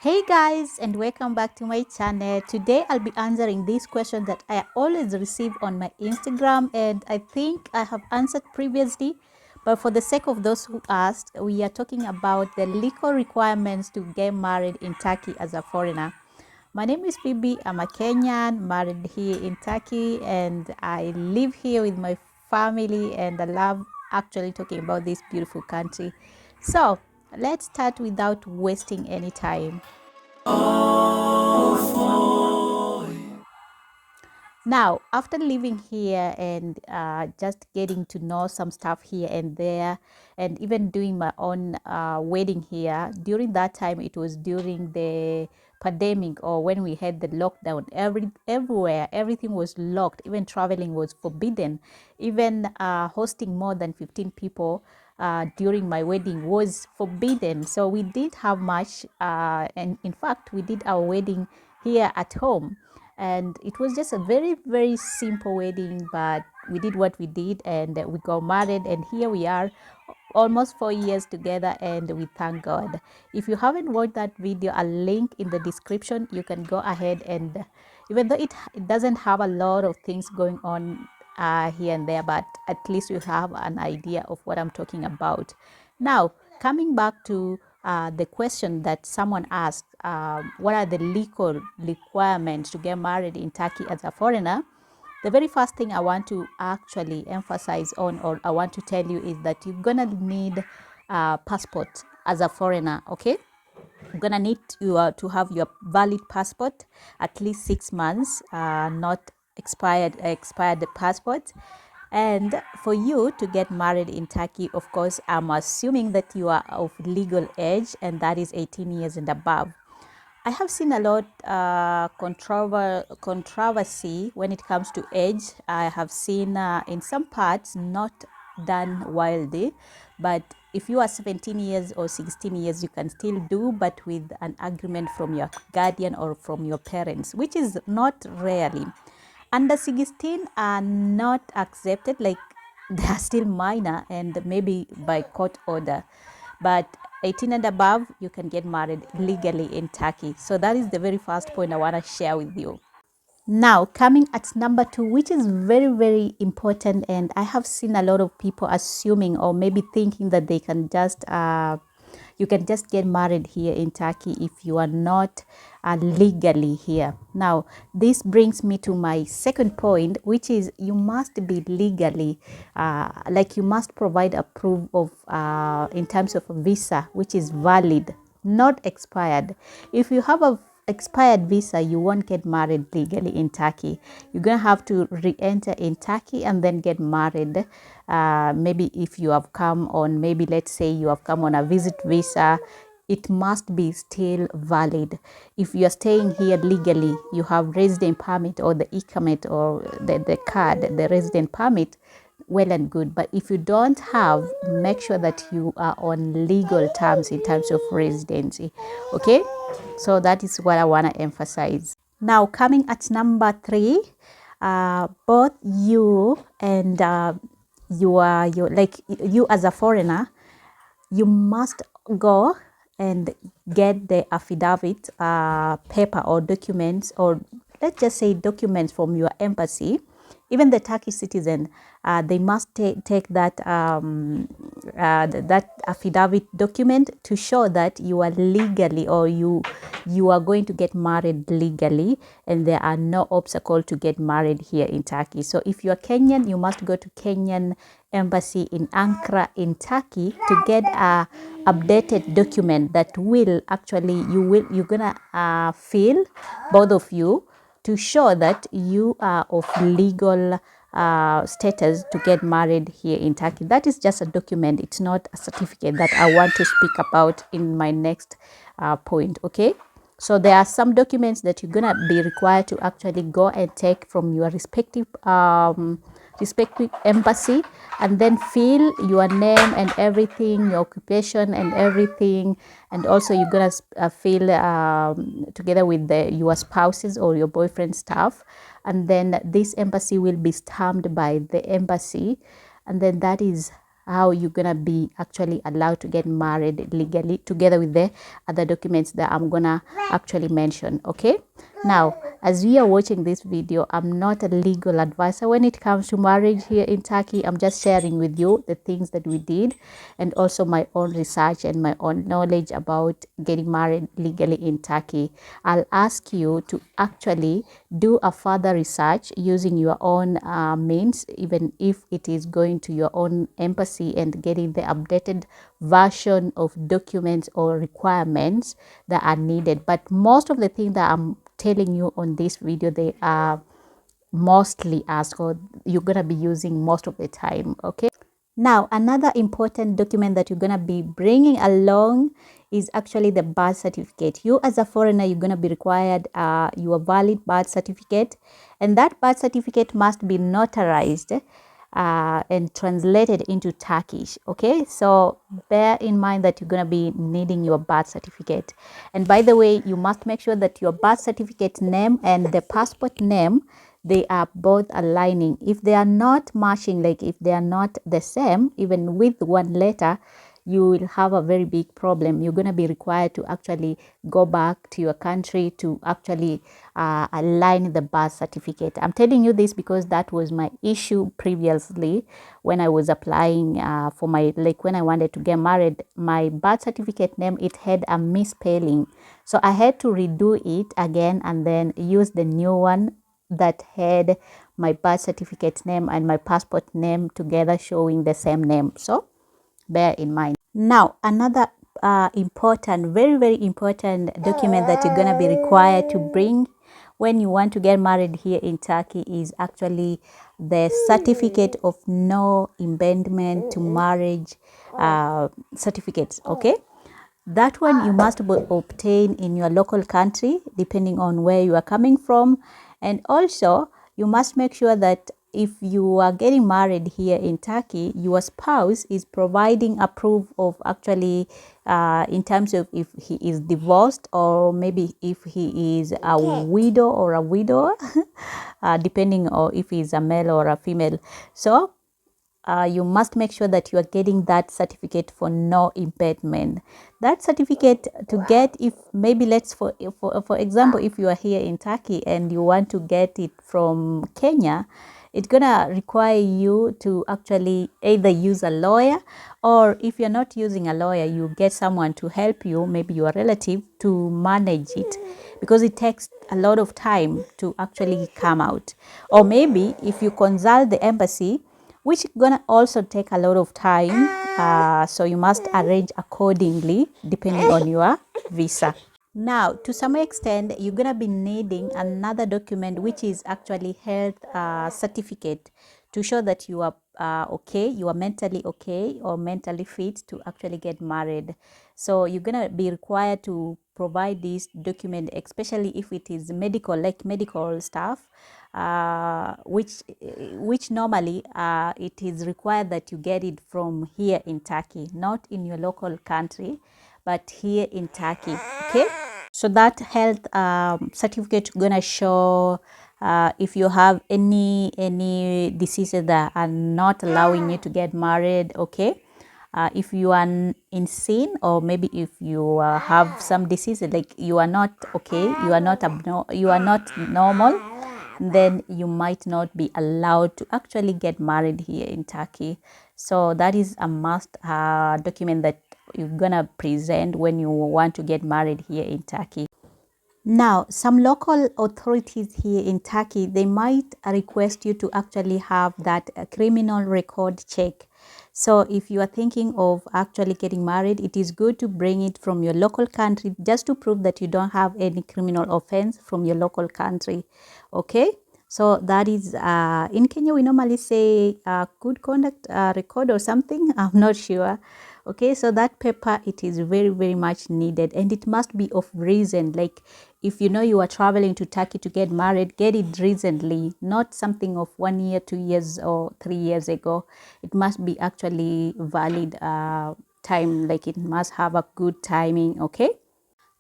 Hey guys, and welcome back to my channel. Today I'll be answering this question that I always receive on my Instagram, and I think I have answered previously, but for the sake of those who asked, we are talking about the legal requirements to get married in Turkey as a foreigner. My name is Phoebe. I'm a Kenyan, married here in Turkey, and I live here with my family, and I love actually talking about this beautiful country. So let's start without wasting any time. Now, after living here and just getting to know some stuff here and there, and even doing my own wedding here, during that time, it was during the pandemic or when we had the lockdown. Everywhere, everything was locked. Even traveling was forbidden. Even hosting more than 15 people during my wedding was forbidden. So we didn't have much, and in fact, we did our wedding here at home, and it was just a very simple wedding, but we did what we did, and we got married, and here we are almost 4 years together, and we thank God. If you haven't watched that video, I'll link in the description. You can go ahead, and even though it doesn't have a lot of things going on here and there, but at least you have an idea of what I'm talking about. Now, coming back to the question that someone asked, what are the legal requirements to get married in Turkey as a foreigner? The very first thing I want to actually emphasize on, or I want to tell you, is that you're gonna need a passport as a foreigner. Okay, you're gonna need to have your valid passport, at least 6 months, not expired passport. And for you to get married in Turkey, of course, I'm assuming that you are of legal age, and that is 18 years and above. I have seen a lot controversy when it comes to age. I have seen in some parts not done wildly, but if you are 17 years or 16 years, you can still do, but with an agreement from your guardian or from your parents, which is not rarely. Under 16 are not accepted, like they are still minor and maybe by court order, but 18 and above, you can get married legally in Turkey. So that is the very first point I want to share with you. Now, coming at number two, which is very important, and I have seen a lot of people assuming or maybe thinking that they can just you can just get married here in Turkey if you are not legally here. Now, this brings me to my second point, which is you must be legally, like you must provide a proof of, in terms of a visa, which is valid, not expired. If you have a expired visa, you won't get married legally in Turkey. You're gonna have to re-enter in Turkey and then get married. Maybe if you have come on, maybe let's say you have come on a visit visa, it must be still valid. If you are staying here legally, you have resident permit or the ikamet or the card, the resident permit, well and good. But if you don't have, make sure that you are on legal terms in terms of residency. Okay, so that is what I want to emphasize. Now, coming at number three, both you and you like you as a foreigner, you must go and get the affidavit paper or documents, or let's just say documents from your embassy. Even the Turkish citizen, they must take that that affidavit document to show that you are legally, or you are going to get married legally, and there are no obstacles to get married here in Turkey. So if you are Kenyan, you must go to Kenyan embassy in Ankara in Turkey to get a updated document that will actually you're gonna fill, both of you, to show that you are of legal status to get married here in Turkey. That is just a document. It's not a certificate that I want to speak about in my next point. Okay, so there are some documents that you're gonna be required to actually go and take from your respective embassy, and then fill your name and everything, your occupation and everything, and also you're gonna fill together with your spouses or your boyfriend stuff, and then this embassy will be stamped by the embassy, and then that is how you're gonna be actually allowed to get married legally, together with the other documents that I'm gonna actually mention. Okay, now as we are watching this video, I'm not a legal advisor when it comes to marriage here in Turkey. I'm just sharing with you the things that we did, and also my own research and my own knowledge about getting married legally in Turkey. I'll ask you to actually do a further research using your own means, even if it is going to your own embassy and getting the updated version of documents or requirements that are needed. But most of the things that I'm telling you on this video, they are mostly asked, or you're gonna be using most of the time. Okay, now another important document that you're gonna be bringing along is actually the birth certificate. You as a foreigner, you're gonna be required your valid birth certificate, and that birth certificate must be notarized and translated into Turkish. Okay, so bear in mind that you're going to be needing your birth certificate. And by the way, you must make sure that your birth certificate name and the passport name, they are both aligning. If they are not matching, like if they are not the same, even with one letter, you will have a very big problem. You're going to be required to actually go back to your country to actually align the birth certificate. I'm telling you this because that was my issue previously when I was applying for my, like when I wanted to get married. My birth certificate name, it had a misspelling. So I had to redo it again and then use the new one that had my birth certificate name and my passport name together showing the same name. So bear in mind. Now another important, very important document that you're going to be required to bring when you want to get married here in Turkey is actually the certificate of no impediment to marriage certificates. Okay, that one you must obtain in your local country depending on where you are coming from. And also you must make sure that if you are getting married here in Turkey, your spouse is providing a proof of actually in terms of if he is divorced, or maybe if he is a widow or a widower depending on if he is a male or a female. So you must make sure that you are getting that certificate for no impediment. That certificate to get, if maybe let's for example, if you are here in Turkey and you want to get it from Kenya, it's gonna require you to actually either use a lawyer, or if you're not using a lawyer, you get someone to help you, maybe your relative, to manage it, because it takes a lot of time to actually come out. Or maybe if you consult the embassy, which is gonna also take a lot of time, so you must arrange accordingly depending on your visa. Now, to some extent, you're gonna be needing another document, which is actually health certificate, to show that you are okay, you are mentally okay or mentally fit to actually get married. So you're gonna be required to provide this document, especially if it is medical, like medical stuff, which normally it is required that you get it from here in Turkey, not in your local country, but here in Turkey. Okay, so that health certificate gonna show if you have any diseases that are not allowing you to get married. Okay, if you are insane, or maybe if you have some diseases, like you are not okay, you are not you are not normal, then you might not be allowed to actually get married here in Turkey. So that is a must document that you're gonna present when you want to get married here in Turkey. Now, some local authorities here in Turkey, they might request you to actually have that criminal record check. So if you are thinking of actually getting married, it is good to bring it from your local country, just to prove that you don't have any criminal offense from your local country. Okay, so that is in Kenya we normally say good conduct record or something. I'm not sure. Okay, so that paper, it is very much needed, and it must be of recent. Like if you know you are traveling to Turkey to get married, get it recently, not something of 1 year, 2 years, or 3 years ago. It must be actually valid time, like it must have a good timing. Okay,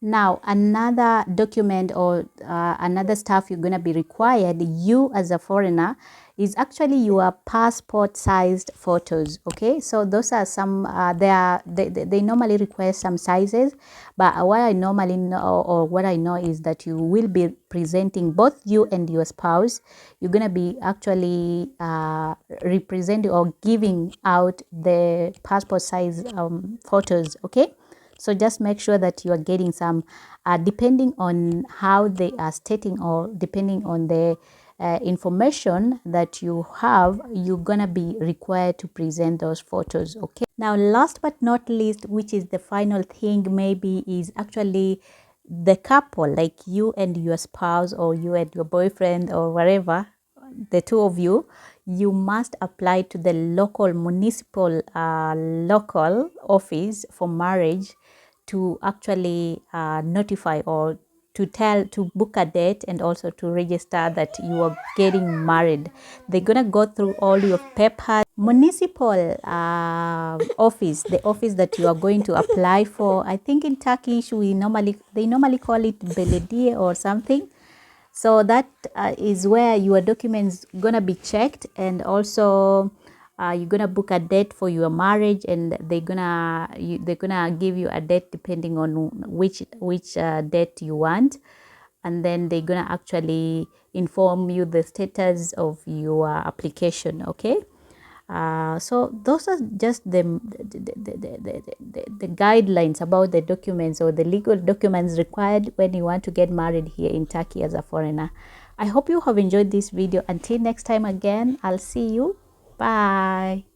Now, another document or another stuff you're going to be required, you as a foreigner, is actually your passport sized photos. Okay, so those are some they normally request some sizes, but what I normally know, or what I know, is that you will be presenting, both you and your spouse, you're going to be actually representing or giving out the passport size photos. Okay, so just make sure that you are getting some, depending on how they are stating, or depending on the information that you have, you're gonna be required to present those photos. Okay, now last but not least, which is the final thing, maybe, is actually the couple, like you and your spouse, or you and your boyfriend, or whatever, the two of you, you must apply to the local municipal local office for marriage to actually notify, or to book a date, and also to register that you are getting married. They're gonna go through all your papers. Municipal office, the office that you are going to apply for, I think in Turkish they normally call it belediye or something. So that is where your documents gonna be checked, and also you're gonna book a date for your marriage, and they're gonna give you a date depending on which date you want, and then they're gonna actually inform you the status of your application. Okay, so those are just the guidelines about the documents, or the legal documents required when you want to get married here in Turkey as a foreigner. I hope you have enjoyed this video. Until next time again, I'll see you. Bye.